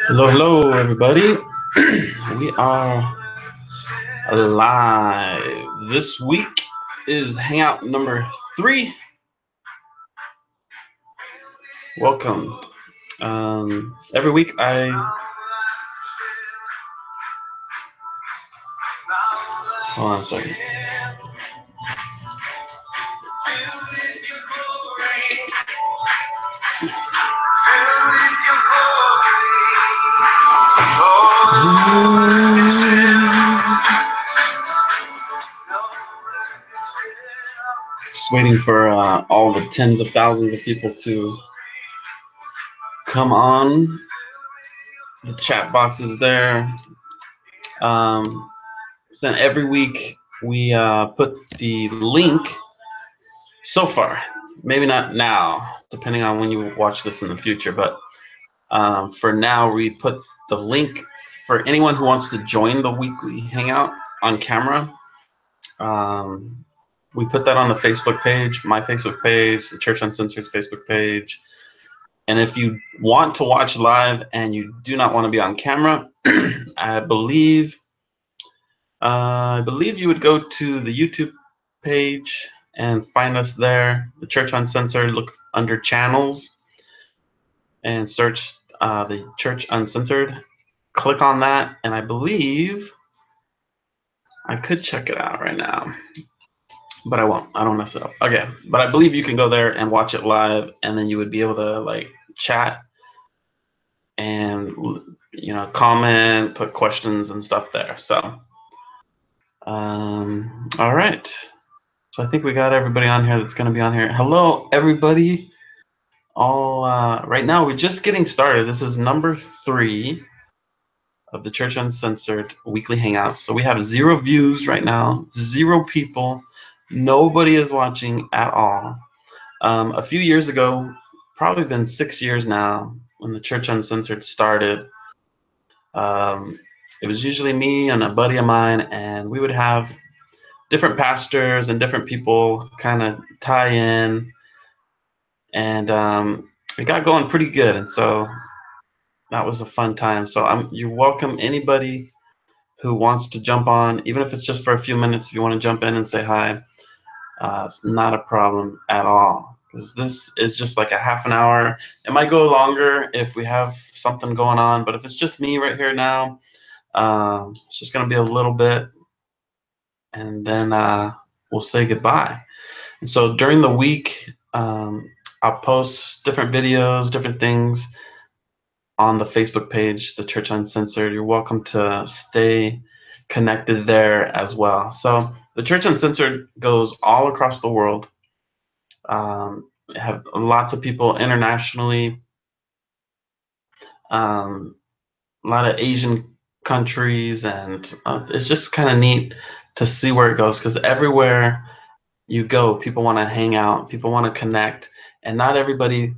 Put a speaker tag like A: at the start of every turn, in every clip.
A: Hello, hello, everybody. We are live. This week is Hangout number 3. Welcome. Every week hold on a second. Just waiting for all the tens of thousands of people to come on. The chat box is there. So every week we put the link. So far, maybe not now, depending on when you watch this in the future, but for now, we put the link for anyone who wants to join the weekly Hangout on camera. We put that on the Facebook page, my Facebook page, the Church Uncensored's Facebook page. And if you want to watch live and you do not want to be on camera, I believe you would go to the YouTube page and find us there, the Church Uncensored. Look under channels and search the Church Uncensored. Click on that, and I believe I could check it out right now, but I won't. I don't mess it up. Okay, but I believe you can go there and watch it live, and then you would be able to like chat and comment, put questions and stuff there. So, all right. So I think we got everybody on here that's going to be on here. Hello, everybody. Right now we're just getting started. This is number 3 of the Church Uncensored weekly hangouts. So we have 0 views right now, 0 people. Nobody is watching at all. A few years ago, probably been 6 years now, when the Church Uncensored started, it was usually me and a buddy of mine, and we would have different pastors and different people kind of tie in, and it got going pretty good, and so that was a fun time. So you're welcome, anybody who wants to jump on, even if it's just for a few minutes. If you want to jump in and say hi, it's not a problem at all, because this is just like a half an hour. It might go longer if we have something going on, but if it's just me right here now, it's just going to be a little bit, and then we'll say goodbye. And so during the week, I'll post different videos, different things on the Facebook page, the Church Uncensored. You're welcome to stay connected there as well. So the Church Uncensored goes all across the world. We have lots of people internationally, a lot of Asian countries, and it's just kind of neat to see where it goes, because everywhere you go, people want to hang out, people want to connect, and not everybody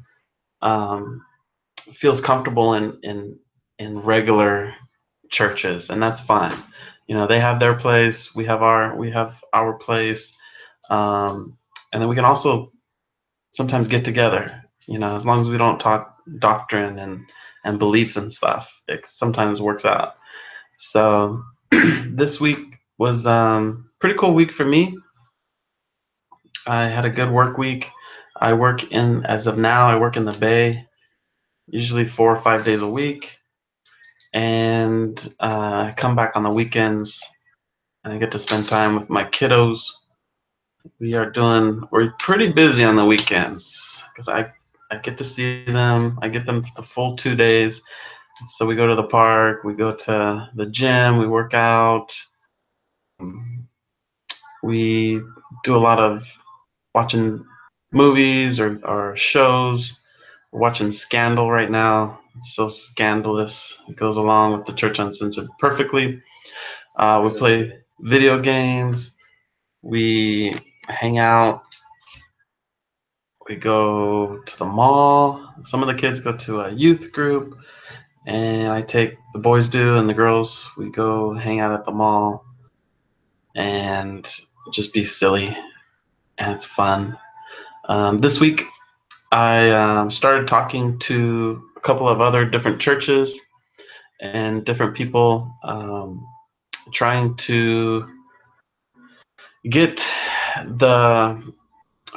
A: feels comfortable in regular churches, and that's fine. They have their place, we have our place, and then we can also sometimes get together. As long as we don't talk doctrine and beliefs and stuff, it sometimes works out. So this week was pretty cool week for me. I had a good work week. As of now, I work in the Bay, usually 4 or 5 days a week, and I come back on the weekends, and I get to spend time with my kiddos. We're pretty busy on the weekends, because I get to see them. I get them the full 2 days. So we go to the park, we go to the gym, we work out. We do a lot of watching movies or shows. We're watching Scandal right now. It's so scandalous. It goes along with the Church Uncensored perfectly. We play video games. We hang out. We go to the mall. Some of the kids go to a youth group, and the boys do, and the girls, we go hang out at the mall and just be silly, and it's fun. This week, I started talking to couple of other different churches and different people trying to get the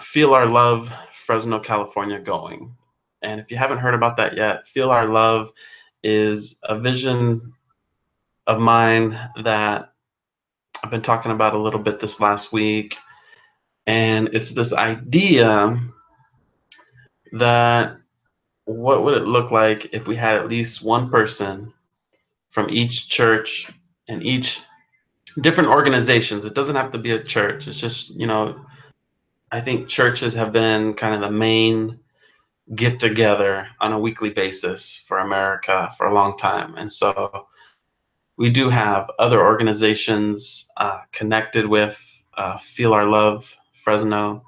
A: Feel Our Love Fresno, California going. And if you haven't heard about that yet, Feel Our Love is a vision of mine that I've been talking about a little bit this last week. And it's this idea that what would it look like if we had at least one person from each church and each different organizations. It doesn't have to be a church. It's just, I think churches have been kind of the main get together on a weekly basis for America for a long time. And so we do have other organizations connected with Feel Our Love Fresno.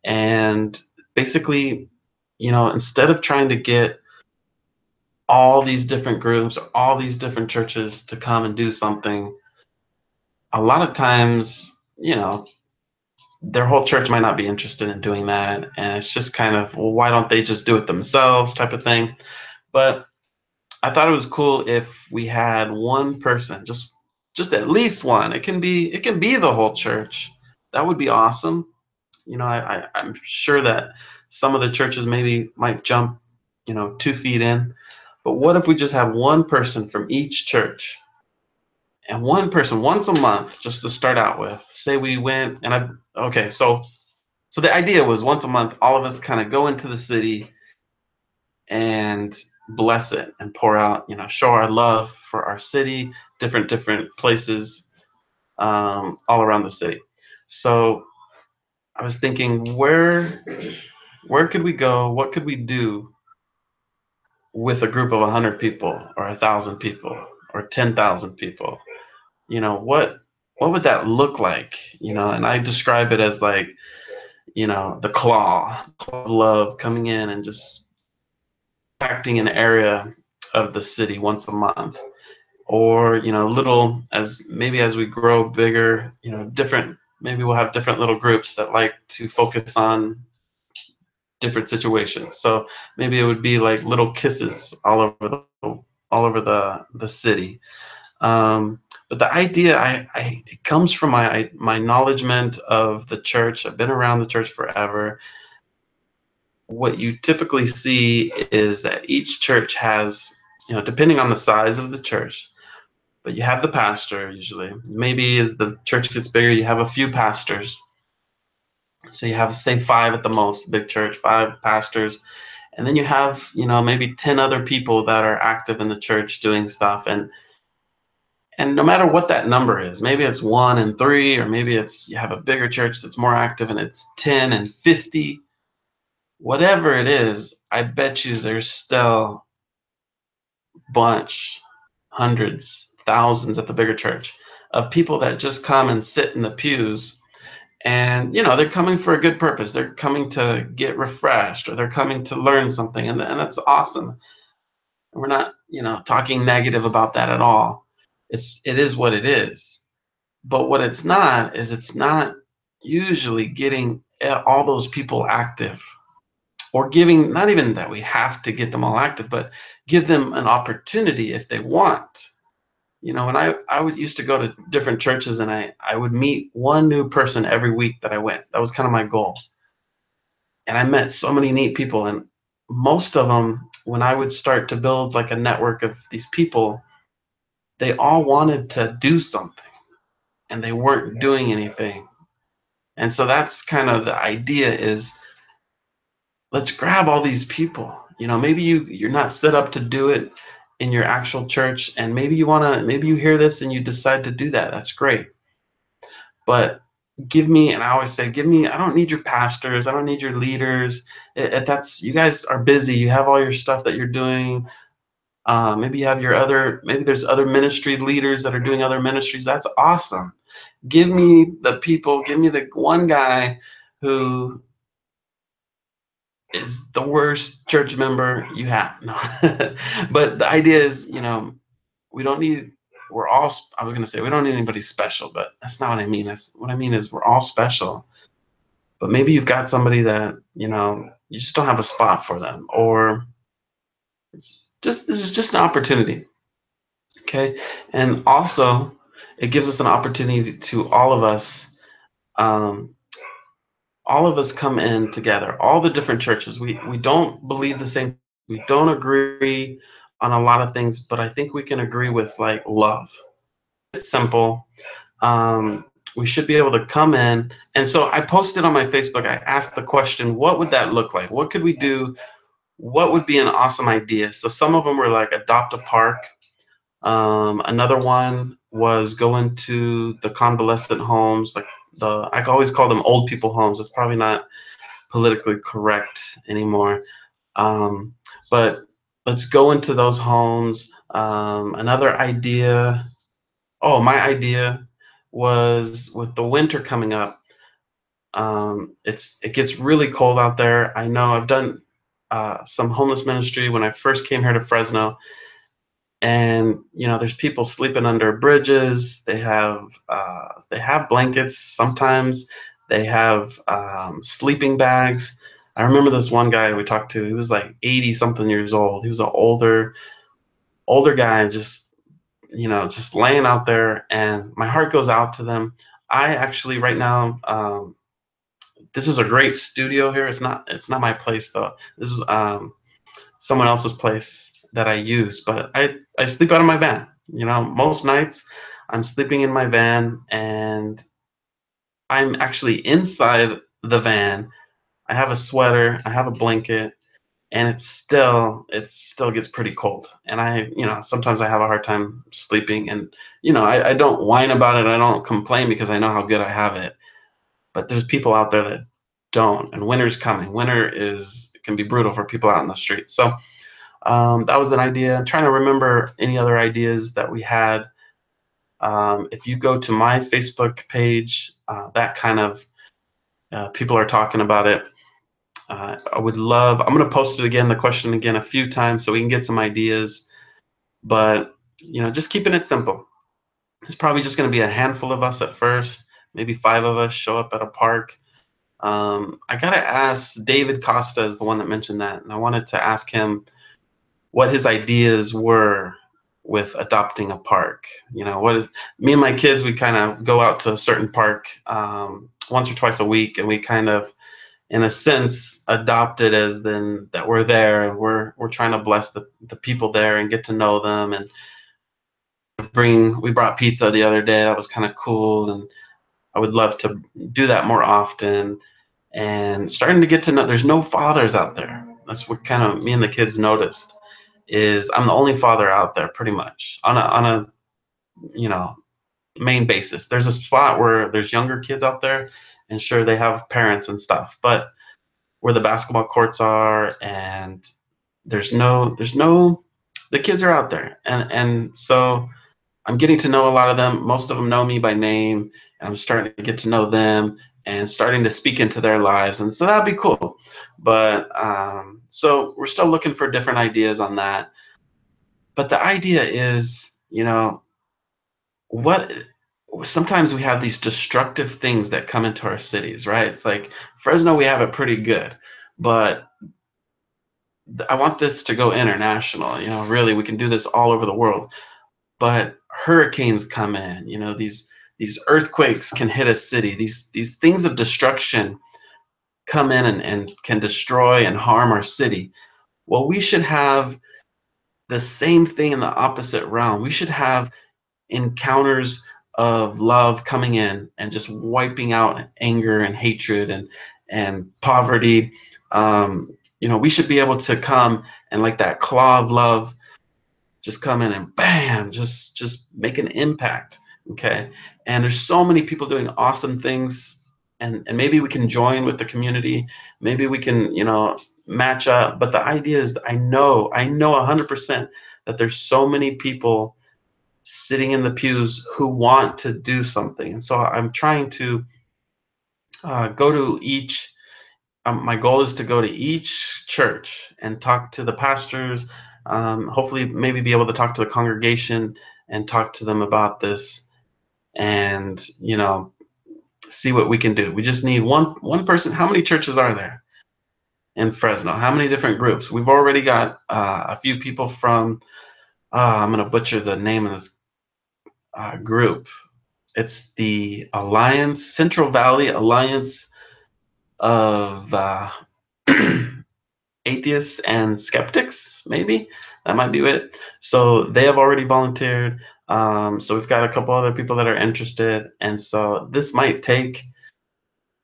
A: And basically, instead of trying to get all these different groups, all these different churches to come and do something, a lot of times, their whole church might not be interested in doing that. And it's just kind of, well, why don't they just do it themselves type of thing. But I thought it was cool if we had one person, just at least one. It can be the whole church. That would be awesome. I'm sure that some of the churches maybe might jump, 2 feet in. But what if we just have one person from each church, and one person once a month just to start out with? Say we went and okay, so the idea was once a month, all of us kind of go into the city and bless it and pour out, show our love for our city, different places all around the city. So I was thinking, where could we go? What could we do with a group of 100 people or 1,000 people or 10,000 people? What would that look like? And I describe it as like, the claw of love coming in and just impacting an area of the city once a month. Or, little, as we grow bigger, maybe we'll have different little groups that like to focus on different situations. So maybe it would be like little kisses all over the city. But the idea, it comes from my acknowledgement of the church. I've been around the church forever. What you typically see is that each church has, depending on the size of the church, but you have the pastor usually. Maybe as the church gets bigger, you have a few pastors. So you have, say, 5 at the most, big church, 5 pastors. And then you have, maybe 10 other people that are active in the church doing stuff. And no matter what that number is, maybe it's 1 and 3, or maybe it's you have a bigger church that's more active and it's 10 and 50, whatever it is, I bet you there's still bunch, hundreds, thousands at the bigger church of people that just come and sit in the pews. And they're coming for a good purpose. They're coming to get refreshed, or they're coming to learn something, and that's awesome. We're not talking negative about that at all. It is what it is. But what it's not usually getting all those people active, or giving, not even that we have to get them all active, but give them an opportunity if they want. When I used to go to different churches, and I would meet one new person every week that I went. That was kind of my goal. And I met so many neat people, and most of them, when I would start to build like a network of these people, they all wanted to do something and they weren't doing anything. And so that's kind of the idea is, let's grab all these people. Maybe you're not set up to do it in your actual church, and maybe you hear this and you decide to do that. That's great. But and I always say, I don't need your pastors. I don't need your leaders. That's, you guys are busy. You have all your stuff that you're doing. Maybe you have maybe there's other ministry leaders that are doing other ministries. That's awesome. Give me the people, give me the one guy who is the worst church member you have. No. But the idea is, we don't need, I was going to say, we don't need anybody special, but that's not what I mean. What I mean is we're all special. But maybe you've got somebody that, you just don't have a spot for them. Or This is just an opportunity, okay? And also, it gives us an opportunity to um, all of us come in together, all the different churches. We don't believe the same. We don't agree on a lot of things, but I think we can agree with like love. It's simple. Um, we should be able to come in. And so I posted on my Facebook. I asked the question, what would that look like? What could we do? What would be an awesome idea? So some of them were like adopt a park. Another one was go into the convalescent homes, like I always call them old people homes. It's probably not politically correct anymore. Um, but let's go into those homes. Another idea. Oh, my idea was with the winter coming up. It gets really cold out there. I know I've done some homeless ministry when I first came here to Fresno, and there's people sleeping under bridges. They have blankets. Sometimes they have sleeping bags. I remember this one guy we talked to. He was like 80 something years old. He was an older guy, just laying out there, and my heart goes out to them. I actually right now, this is a great studio here. It's not my place though. This is someone else's place that I use, but I sleep out of my van. Most nights I'm sleeping in my van, and I'm actually inside the van. I have a sweater, I have a blanket, and it still gets pretty cold. And sometimes I have a hard time sleeping, and I don't whine about it. I don't complain because I know how good I have it. But there's people out there that don't, and winter's coming. Winter is can be brutal for people out in the street. So that was an idea. I'm trying to remember any other ideas that we had. If you go to my Facebook page, that kind of people are talking about it. I would love. I'm going to post it again, the question again, a few times so we can get some ideas. But just keeping it simple. It's probably just going to be a handful of us at first, maybe 5 of us show up at a park. I gotta ask. David Costa is the one that mentioned that, and I wanted to ask him what his ideas were with adopting a park. What is me and my kids? We kind of go out to a certain park once or twice a week, and we kind of, in a sense, adopt it as then that we're there, and we're trying to bless the people there and get to know them. And we brought pizza the other day. That was kind of cool, and I would love to do that more often. And starting to get to know, there's no fathers out there. That's what kind of me and the kids noticed, is I'm the only father out there pretty much on a you know main basis. There's a spot where there's younger kids out there, and sure, they have parents and stuff, but where the basketball courts are, and there's no the kids are out there, and so I'm getting to know a lot of them. Most of them know me by name, and I'm starting to get to know them and starting to speak into their lives. And so that'd be cool. But so we're still looking for different ideas on that. But the idea is, what sometimes we have these destructive things that come into our cities, right? It's like Fresno, we have it pretty good, but I want this to go international. Really, we can do this all over the world. But hurricanes come in. These earthquakes can hit a city. These things of destruction come in and can destroy and harm our city. Well, we should have the same thing in the opposite realm. We should have encounters of love coming in and just wiping out anger and hatred and poverty. We should be able to come and, like that claw of love, just come in and bam, just make an impact. Okay. And there's so many people doing awesome things, and maybe we can join with the community. Maybe we can, match up. But the idea is, I know 100% that there's so many people sitting in the pews who want to do something. And so I'm trying to go to each. My goal is to go to each church and talk to the pastors. Hopefully, maybe be able to talk to the congregation and talk to them about this, and see what we can do. We just need one person. How many churches are there? in Fresno? How many different groups? We've already got a few people from, I'm going to butcher the name of this group. It's the Alliance, Central Valley Alliance of Atheists and Skeptics, maybe. That might be it. So they have already volunteered. So we've got a couple other people that are interested. And so this might take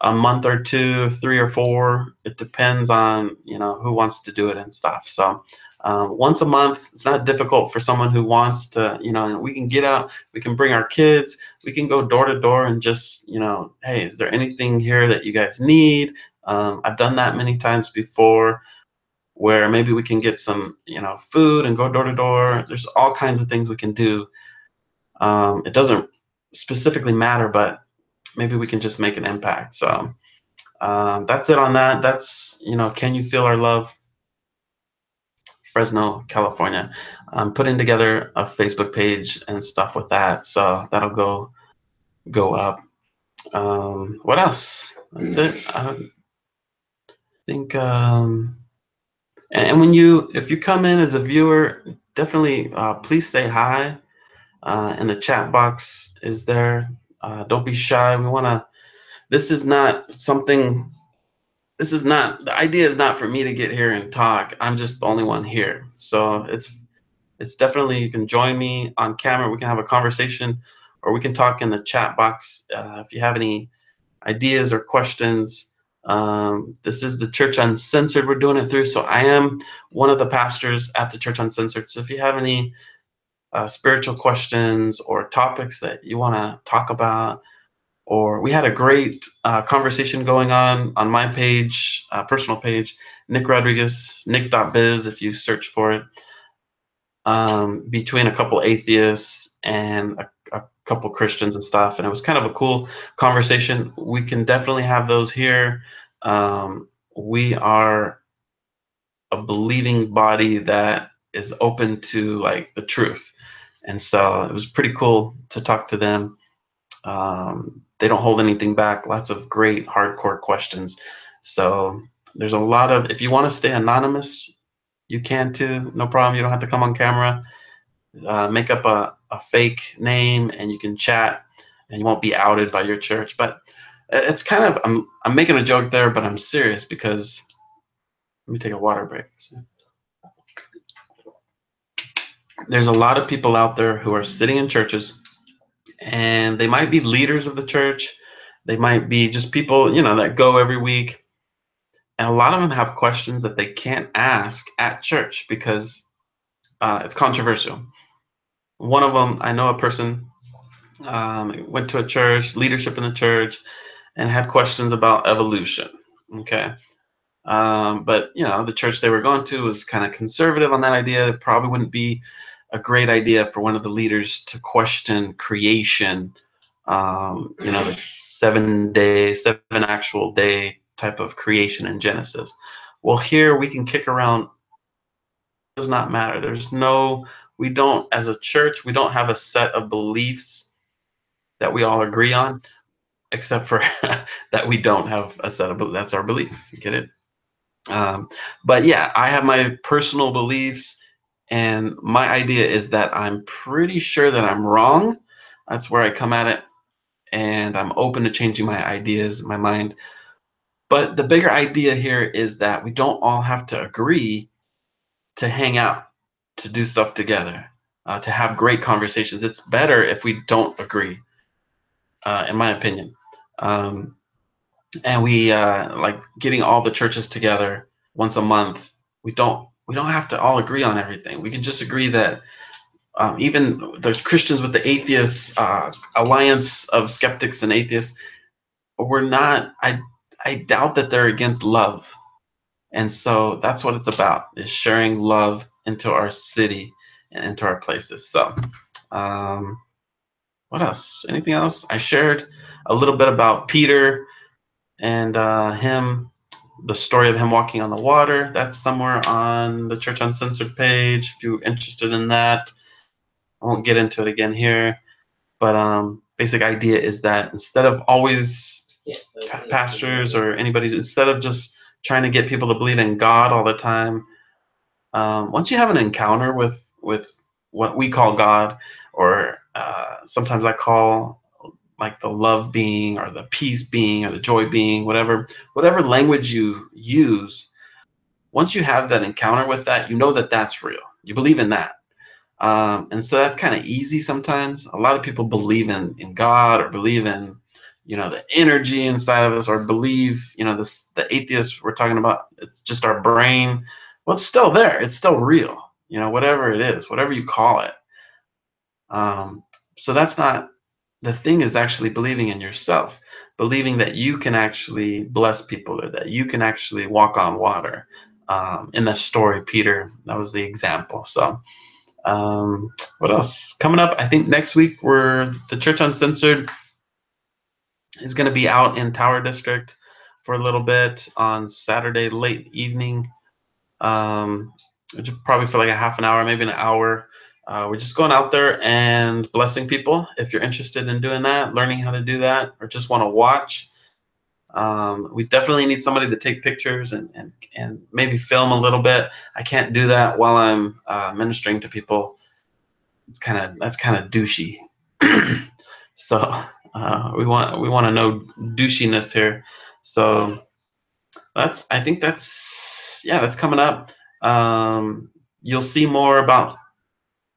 A: a month or two, 3 or 4. It depends on, who wants to do it and stuff. So once a month, it's not difficult for someone who wants to, we can get out, we can bring our kids, we can go door to door and just, hey, is there anything here that you guys need? I've done that many times before, where maybe we can get some, food and go door to door. There's all kinds of things we can do. It doesn't specifically matter, but maybe we can just make an impact. So that's it on that. That's, Can You Feel Our Love? Fresno, California. I'm putting together a Facebook page and stuff with that. So that'll go up. What else? That's it. I think, and if you come in as a viewer, definitely please say hi. And the chat box is there. Don't be shy. This is not something, the idea is not for me to get here and talk. I'm just the only one here. So it's definitely, you can join me on camera. We can have a conversation, or we can talk in the chat box. If you have any ideas or questions, this is the Church Uncensored we're doing it through. So I am one of the pastors at the Church Uncensored. So if you have any spiritual questions or topics that you want to talk about, or we had a great conversation going on my page, personal page, Nick Rodriguez, nick.biz, if you search for it, between a couple atheists and a couple Christians and stuff. And it was kind of a cool conversation. We can definitely have those here. We are a believing body that is open to like the truth. And so it was pretty cool to talk to them. They don't hold anything back. Lots of great hardcore questions. So there's a lot of, if you want to stay anonymous, you can too. No problem. You don't have to come on camera. Make up a fake name and you can chat and you won't be outed by your church. But it's kind of, I'm making a joke there, but I'm serious because, let me take a water break. There's a lot of people out there who are sitting in churches, and they might be leaders of the church. They might be just people, that go every week. And a lot of them have questions that they can't ask at church because it's controversial. One of them, I know a person went to a church, leadership in the church, and had questions about evolution. Okay. But, the church they were going to was kind of conservative on that idea. It probably wouldn't be a great idea for one of the leaders to question creation, the 7 actual day type of creation in Genesis. Well, here we can kick around. It does not matter. We don't, as a church, we don't have a set of beliefs that we all agree on, except for that we don't have a set of beliefs. That's our belief. You get it? But yeah, I have my personal beliefs, and my idea is that I'm pretty sure that I'm wrong. That's where I come at it, and I'm open to changing my ideas, my mind. But the bigger idea here is that we don't all have to agree to hang out, to do stuff together, to have great conversations. It's better if we don't agree, in my opinion. And we like getting all the churches together once a month. We don't have to all agree on everything. We can just agree that even there's Christians with the atheists alliance of skeptics and atheists. We're not. I doubt that they're against love, and so that's what it's about: is sharing love into our city and into our places. So, what else? Anything else? I shared a little bit about Peter and him, the story of him walking on the water. That's somewhere on the Church Uncensored page if you're interested in that. I won't get into it again here, but basic idea is that instead of always pastors or anybody, instead of just trying to get people to believe in God all the time. Once you have an encounter with what we call God, or sometimes I call like the love being or the peace being or the joy being, whatever language you use, once you have that encounter with that, you know that that's real. You believe in that. And so that's kind of easy sometimes. A lot of people believe in God, or believe in, the energy inside of us, or believe, the atheists we're talking about, it's just our brain. Well, it's still there. It's still real, whatever it is, whatever you call it. So that's not, the thing is actually believing in yourself, believing that you can actually bless people, or that you can actually walk on water. In the story, Peter, that was the example. So what else coming up? I think next week the Church Uncensored is going to be out in Tower District for a little bit on Saturday late evening, probably for like a half an hour, maybe an hour. We're just going out there and blessing people. If you're interested in doing that, learning how to do that, or just want to watch, we definitely need somebody to take pictures and maybe film a little bit. I can't do that while I'm ministering to people. That's kind of douchey. So we want to know douchiness here. So I think that's coming up. You'll see more about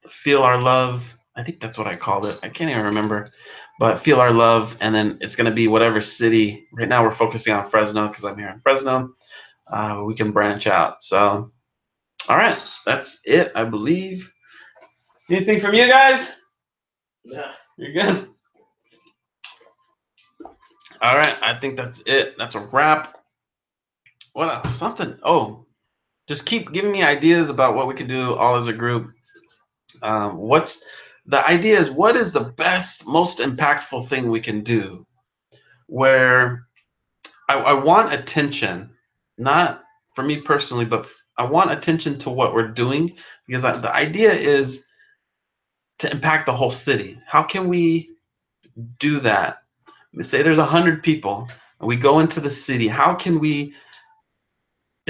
A: Feel Our Love. I think that's what I called it. I can't even remember. But Feel Our Love, and then it's going to be whatever city. Right now we're focusing on Fresno because I'm here in Fresno. We can branch out. So, all right, that's it, I believe. Anything from you guys? Yeah, you're good. All right, I think that's it. That's a wrap. What else? Something. Oh, just keep giving me ideas about what we can do all as a group. What's the idea is what is the best, most impactful thing we can do? Where I want attention, not for me personally, but I want attention to what we're doing, because the idea is to impact the whole city. How can we do that? Say there's 100 people and we go into the city. How can we,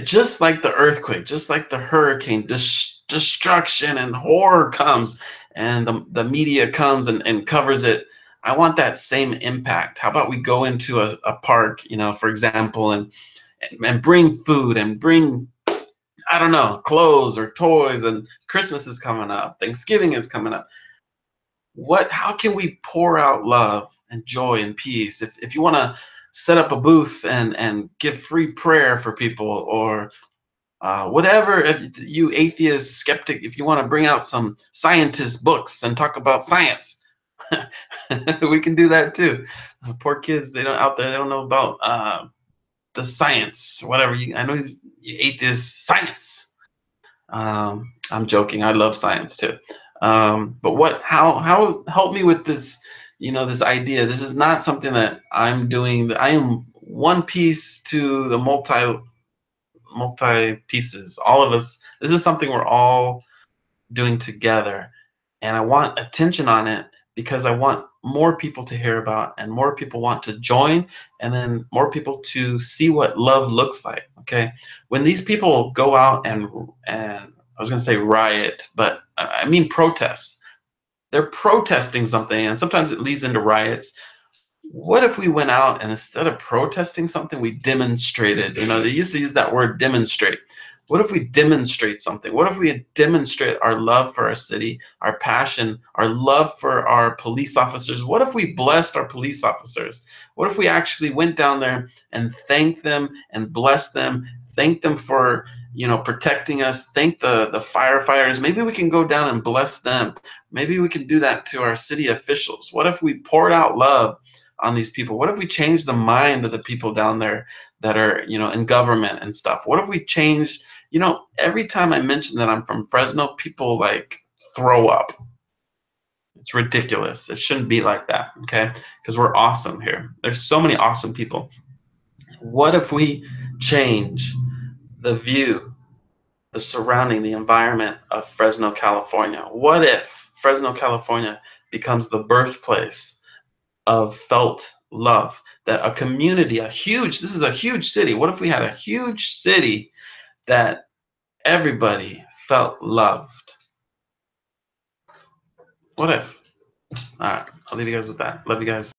A: just like the earthquake, just like the hurricane, destruction and horror comes, and the media comes and covers it. I want that same impact. How about we go into a park, for example, and bring food, and bring, I don't know, clothes or toys, and Christmas is coming up, Thanksgiving is coming up. How can we pour out love and joy and peace? If you want to set up a booth and give free prayer for people, or whatever, if you atheist skeptic, if you want to bring out some scientist books and talk about science, we can do that too. Poor kids, they don't know about the science, whatever. I know you atheist science. I'm joking. I love science too. But how help me with this, this idea. This is not something that I'm doing. I am one piece to the multi pieces. All of us, this is something we're all doing together. And I want attention on it because I want more people to hear about, and more people want to join, and then more people to see what love looks like. Okay. When these people go out and I was going to say riot, but I mean protest. They're protesting something, and sometimes it leads into riots. What if we went out and instead of protesting something, we demonstrated? They used to use that word demonstrate. What if we demonstrate something? What if we demonstrate our love for our city, our passion, our love for our police officers? What if we blessed our police officers? What if we actually went down there and thanked them and blessed them, thanked them for, protecting us, thank the firefighters? Maybe we can go down and bless them. Maybe we can do that to our city officials. What if we poured out love on these people? What if we change the mind of the people down there that are, in government and stuff? What if we changed, every time I mention that I'm from Fresno, people like throw up. It's ridiculous. It shouldn't be like that, okay? Because we're awesome here. There's so many awesome people. What if we change the view, the surrounding, the environment of Fresno, California? What if Fresno, California becomes the birthplace of felt love. That a community, this is a huge city. What if we had a huge city that everybody felt loved? What if? All right, I'll leave you guys with that. Love you guys.